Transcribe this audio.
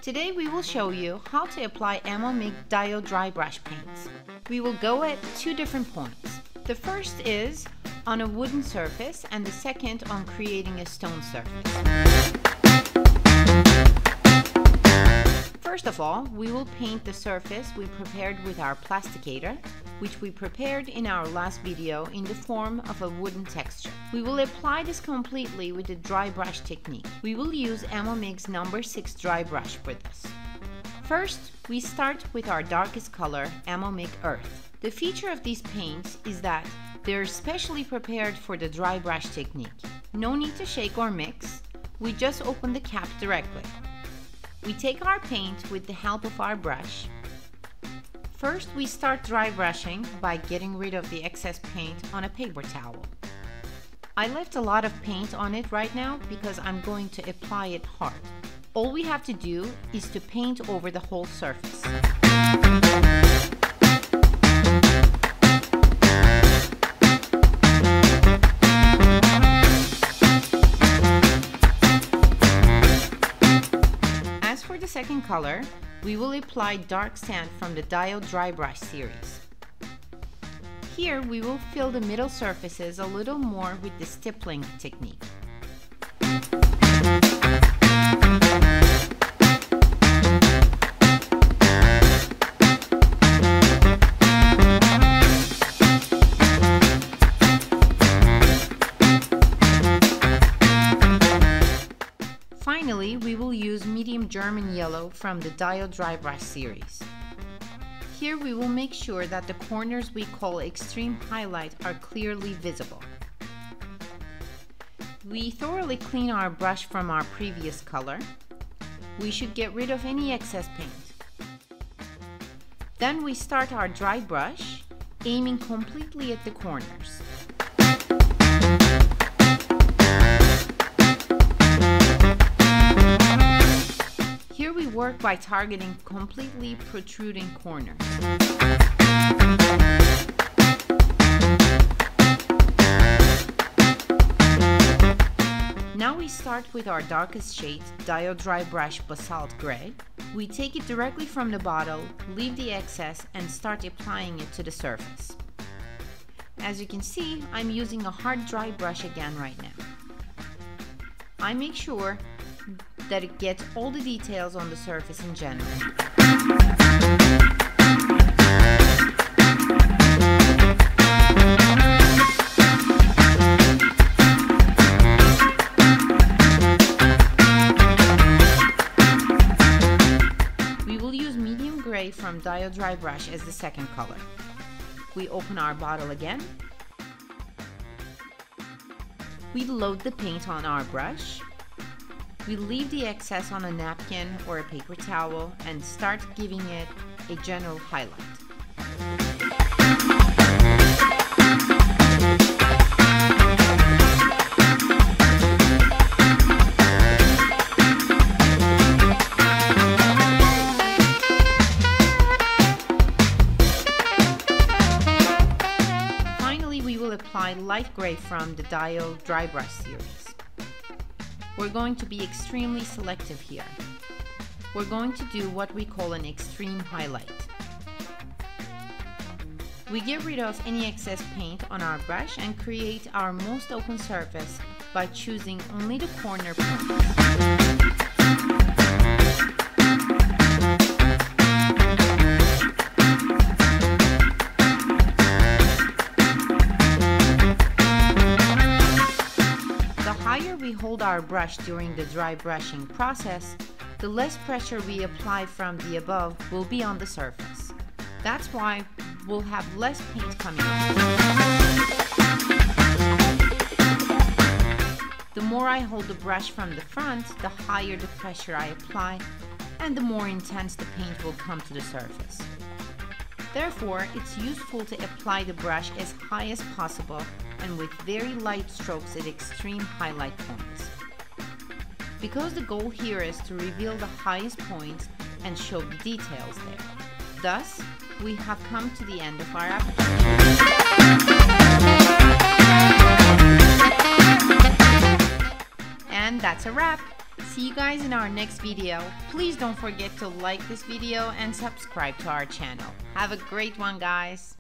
Today we will show you how to apply Ammo Mig Drybrush paints. We will go at two different points. The first is on a wooden surface and the second on creating a stone surface. First of all, we will paint the surface we prepared with our plasticator, which we prepared in our last video in the form of a wooden texture. We will apply this completely with the dry brush technique. We will use Ammo Mig's number 6 dry brush for this. First, we start with our darkest color, Ammo Mig Earth. The feature of these paints is that they're specially prepared for the dry brush technique. No need to shake or mix, we just open the cap directly. We take our paint with the help of our brush. First, we start dry brushing by getting rid of the excess paint on a paper towel. I left a lot of paint on it right now because I'm going to apply it hard. All we have to do is to paint over the whole surface. As for the second color, we will apply dark sand from the Dial Dry Brush series. Here we will fill the middle surfaces a little more with the stippling technique. Finally, we will use medium German yellow from the Dial Dry Brush series. Here we will make sure that the corners we call extreme highlight are clearly visible. We thoroughly clean our brush from our previous color. We should get rid of any excess paint. Then we start our dry brush, aiming completely at the corners. Here we work by targeting completely protruding corners. Now we start with our darkest shade, Dial Dry Brush Basalt Gray. We take it directly from the bottle, leave the excess, and start applying it to the surface. As you can see, I'm using a hard dry brush again right now. I make sure that it gets all the details on the surface in general. We will use medium gray from Dial Dry Brush as the second color. We open our bottle again. We load the paint on our brush. We leave the excess on a napkin or a paper towel and start giving it a general highlight. Finally, we will apply light gray from the Dial Dry Brush series. We're going to be extremely selective here. We're going to do what we call an extreme highlight. We get rid of any excess paint on our brush and create our most open surface by choosing only the corner points. We hold our brush during the dry brushing process, the less pressure we apply from the above will be on the surface. That's why we'll have less paint coming off. The more I hold the brush from the front, the higher the pressure I apply, and the more intense the paint will come to the surface. Therefore, it's useful to apply the brush as high as possible and with very light strokes at extreme highlight points. Because the goal here is to reveal the highest points and show the details there. Thus, we have come to the end of our application. And that's a wrap! See you guys in our next video. Please don't forget to like this video and subscribe to our channel. Have a great one, guys.